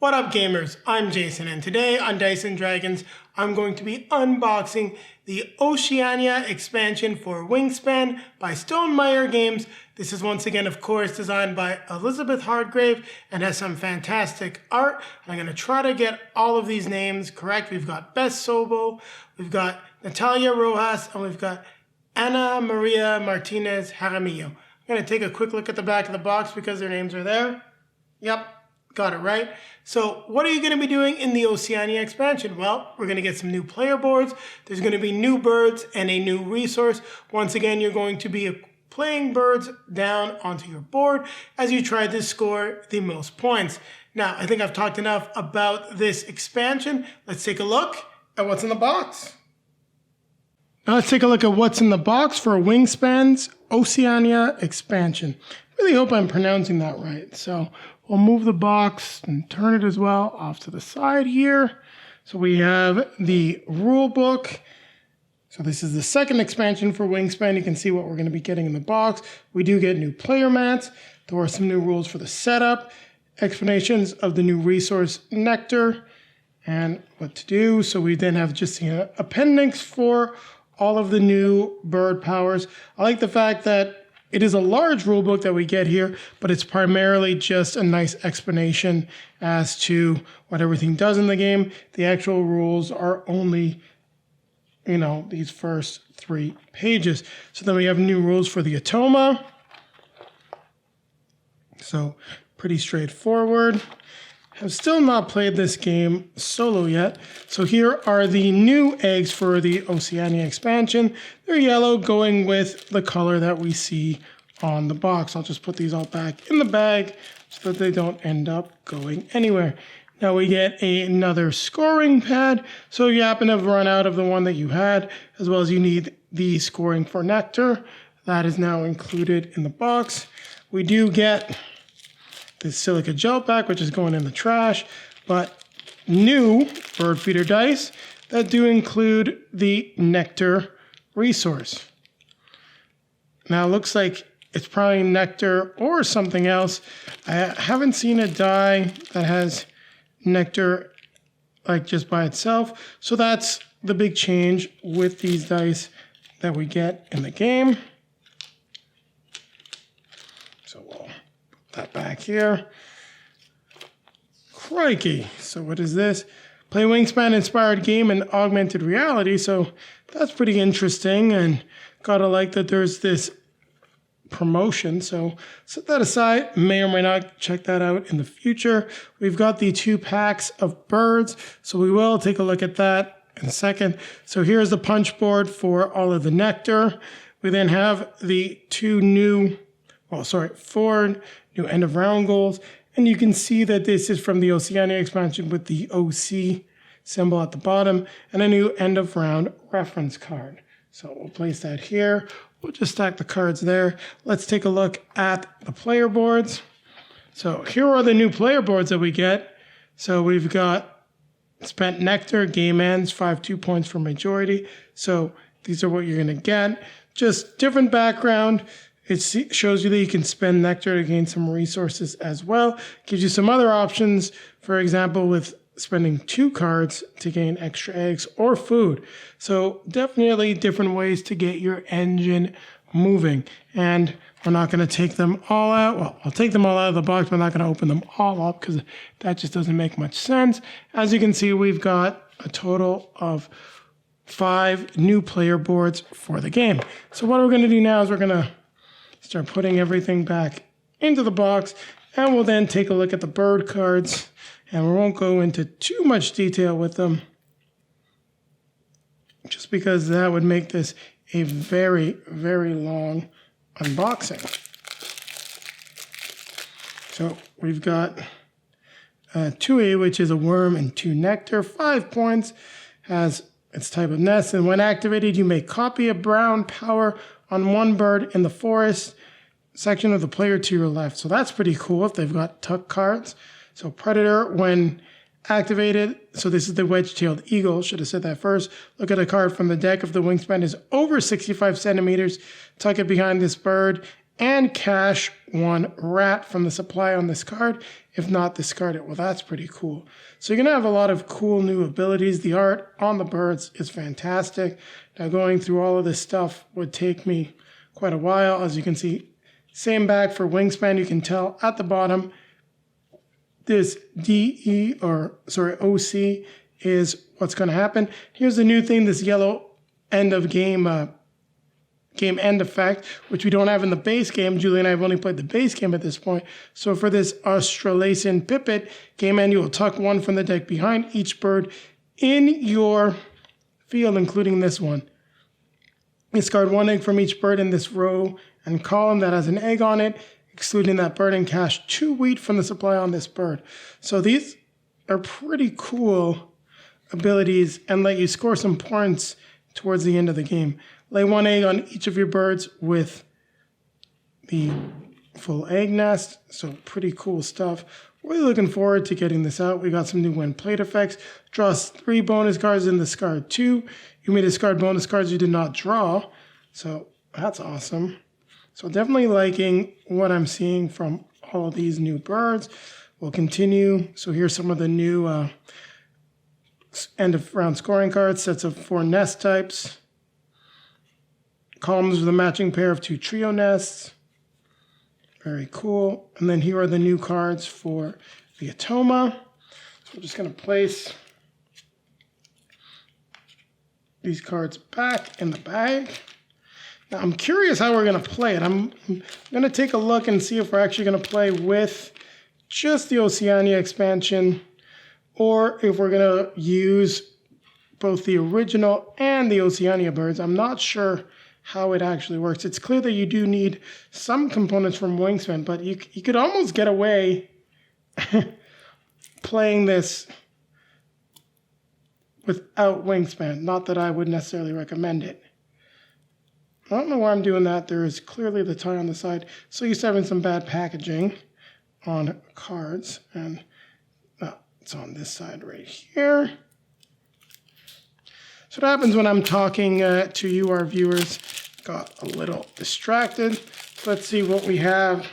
What up gamers, I'm Jason and today on Dice & Dragons I'm going to be unboxing the Oceania expansion for Wingspan by Stonemaier Games. This is once again of course designed by Elizabeth Hargrave and has some fantastic art. I'm going to try to get all of these names correct. We've got Bess Sobel, we've got Natalia, Rojas, and we've got Ana Maria Martinez Jaramillo. I'm going to take a quick look at the back of the box because their names are there. Yep. Got it right. So what are you going to be doing in the Oceania expansion? Well, we're going to get some new player boards. There's going to be new birds and a new resource. Once again, you're going to be playing birds down onto your board as you try to score the most points. Now, I think I've talked enough about this expansion. Let's take a look at what's in the box. Now let's take a look at what's in the box for Wingspan's Oceania expansion. Really hope I'm pronouncing that right. So we'll move the box and turn it as well off to the side here. So we have the rule book. So this is the second expansion for Wingspan. You can see what we're going to be getting in the box. We do get new player mats. There are some new rules for the setup, explanations of the new resource Nectar, and what to do. So we then have just the appendix for all of the new bird powers. I like the fact that it is a large rule book that we get here, but it's primarily just a nice explanation as to what everything does in the game. The actual rules are only, these first 3 pages. So then we have new rules for the Atoma. So pretty straightforward. Have still not played this game solo yet. So here are the new eggs for the Oceania expansion. They're yellow, going with the color that we see on the box. I'll just put these all back in the bag so that they don't end up going anywhere. Now we get another scoring pad. So if you happen to have run out of the one that you had, as well as you need the scoring for Nectar, that is now included in the box. We do get the silica gel pack, which is going in the trash, but new bird feeder dice that do include the Nectar resource. Now it looks like it's probably Nectar or something else. I haven't seen a die that has Nectar like just by itself. So that's the big change with these dice that we get in the game. So we'll that back here. Crikey. So what is this? Play Wingspan inspired game in augmented reality. So that's pretty interesting, and gotta like that there's this promotion. So set that aside. May or may not check that out in the future. We've got the 2 packs of birds. So we will take a look at that in a second. So here's the punch board for all of the Nectar. We then have the 4 new end of round goals, and you can see that this is from the Oceania expansion with the OC symbol at the bottom and a new end of round reference card. So we'll place that here. We'll just stack the cards there. Let's take a look at the player boards. So here are the new player boards that we get. So we've got spent Nectar, game ends, 5 2 points for majority. So these are what you're going to get. Just different background. It shows you that you can spend Nectar to gain some resources as well. Gives you some other options, for example, with spending 2 cards to gain extra eggs or food. So definitely different ways to get your engine moving. And we're not going to take them all out. Well, I'll take them all out of the box, but I'm not going to open them all up because that just doesn't make much sense. As you can see, we've got a total of 5 new player boards for the game. So what we're going to do now is we're going to start putting everything back into the box, and we'll then take a look at the bird cards, and we won't go into too much detail with them just because that would make this a very, very long unboxing. So we've got 2A, which is a worm, and 2 Nectar, 5 points, has its type of nest, and when activated, you may copy a brown power on 1 bird in the forest section of the player to your left. So that's pretty cool if they've got tuck cards. So Predator, when activated, so this is the wedge-tailed eagle, should have said that first. Look at a card from the deck. If the wingspan is over 65 centimeters, tuck it behind this bird and cash 1 rat from the supply on this card. If not, discard it. Well, that's pretty cool. So you're going to have a lot of cool new abilities. The art on the birds is fantastic. Now going through all of this stuff would take me quite a while. As you can see, same bag for Wingspan. You can tell at the bottom, this OC is what's going to happen. Here's the new thing, this yellow end of game end effect, which we don't have in the base game. Julie and I have only played the base game at this point. So for this Australasian pipit, game end, you will tuck one from the deck behind each bird in your field, including this one. Discard one egg from each bird in this row and column that has an egg on it, excluding that bird, and cash 2 wheat from the supply on this bird. So these are pretty cool abilities and let you score some points towards the end of the game. Lay one egg on each of your birds with the full egg nest. So pretty cool stuff. Really looking forward to getting this out. We got some new win plate effects. Draw 3 bonus cards and discard 2. You may discard bonus cards you did not draw. So that's awesome. So definitely liking what I'm seeing from all of these new birds. We'll continue. So here's some of the new end of round scoring cards. Sets of 4 nest types. Columns with a matching pair of 2 trio nests. Very cool. And then here are the new cards for the Atoma. So we're just going to place these cards back in the bag. Now I'm curious how we're going to play it. I'm going to take a look and see if we're actually going to play with just the Oceania expansion, or if we're going to use both the original and the Oceania birds. I'm not sure how it actually works. It's clear that you do need some components from Wingspan, but you could almost get away playing this without Wingspan. Not that I would necessarily recommend it. I don't know why I'm doing that. There is clearly the tie on the side. So used to having some bad packaging on cards, and it's on this side right here. So what happens when I'm talking to you, our viewers? Got a little distracted. Let's see what we have.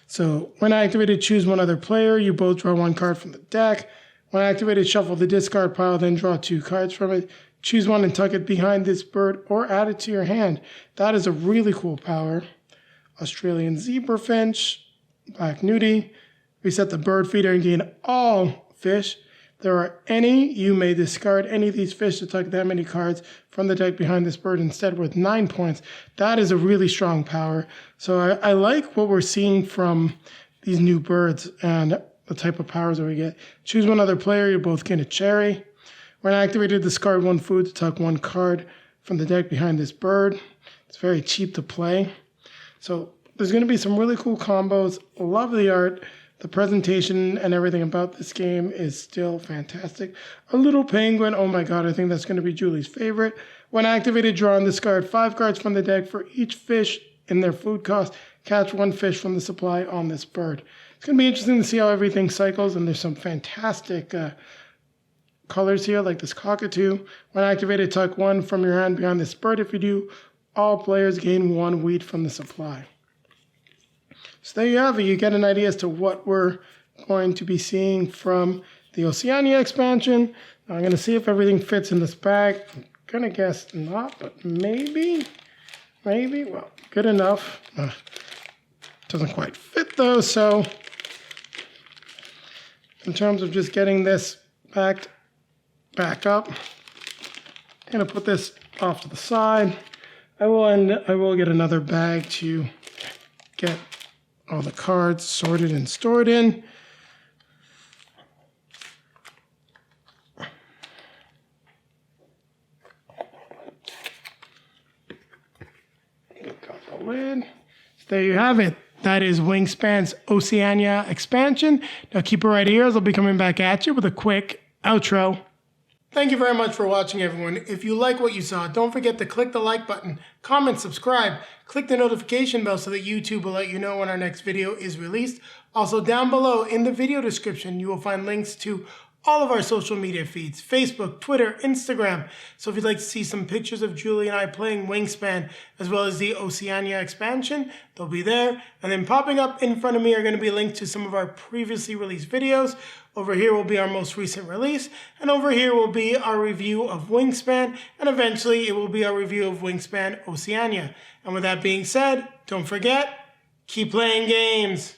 So when activated, choose one other player. You both draw 1 card from the deck. When activated, shuffle the discard pile, then draw 2 cards from it. Choose one and tuck it behind this bird or add it to your hand. That is a really cool power. Australian zebrafinch, black nudie. Reset the bird feeder and gain all fish. If there are any, you may discard any of these fish to tuck that many cards from the deck behind this bird, instead worth 9 points. That is a really strong power. So I like what we're seeing from these new birds and the type of powers that we get. Choose one other player, you both gain a cherry. When activated, discard 1 food to tuck 1 card from the deck behind this bird. It's very cheap to play. So there's going to be some really cool combos. Love the art. The presentation and everything about this game is still fantastic. A little penguin. Oh my god, I think that's going to be Julie's favorite. When activated, draw and discard 5 cards from the deck for each fish in their food cost. Catch 1 fish from the supply on this bird. It's going to be interesting to see how everything cycles, and there's some fantastic colors here, like this cockatoo. When activated, tuck 1 from your hand behind this bird. If you do, all players gain 1 wheat from the supply. So there you have it. You get an idea as to what we're going to be seeing from the Oceania expansion. Now I'm going to see if everything fits in this bag. I'm going to guess not, but maybe. Well, good enough. Doesn't quite fit though, so in terms of just getting this back up, I'm going to put this off to the side. I will get another bag to get all the cards sorted and stored in. Got the lid. So there you have it. That is Wingspan's Oceania expansion. Now keep it right here, as I'll be coming back at you with a quick outro. Thank you very much for watching, everyone. If you like what you saw, don't forget to click the like button, comment, subscribe, click the notification bell so that YouTube will let you know when our next video is released. Also, down below in the video description, you will find links to all of our social media feeds, Facebook, Twitter, Instagram. So if you'd like to see some pictures of Julie and I playing Wingspan, as well as the Oceania expansion, they'll be there. And then popping up in front of me are going to be links to some of our previously released videos. Over here will be our most recent release, and over here will be our review of Wingspan, and eventually it will be our review of Wingspan Oceania. And with that being said, don't forget, keep playing games.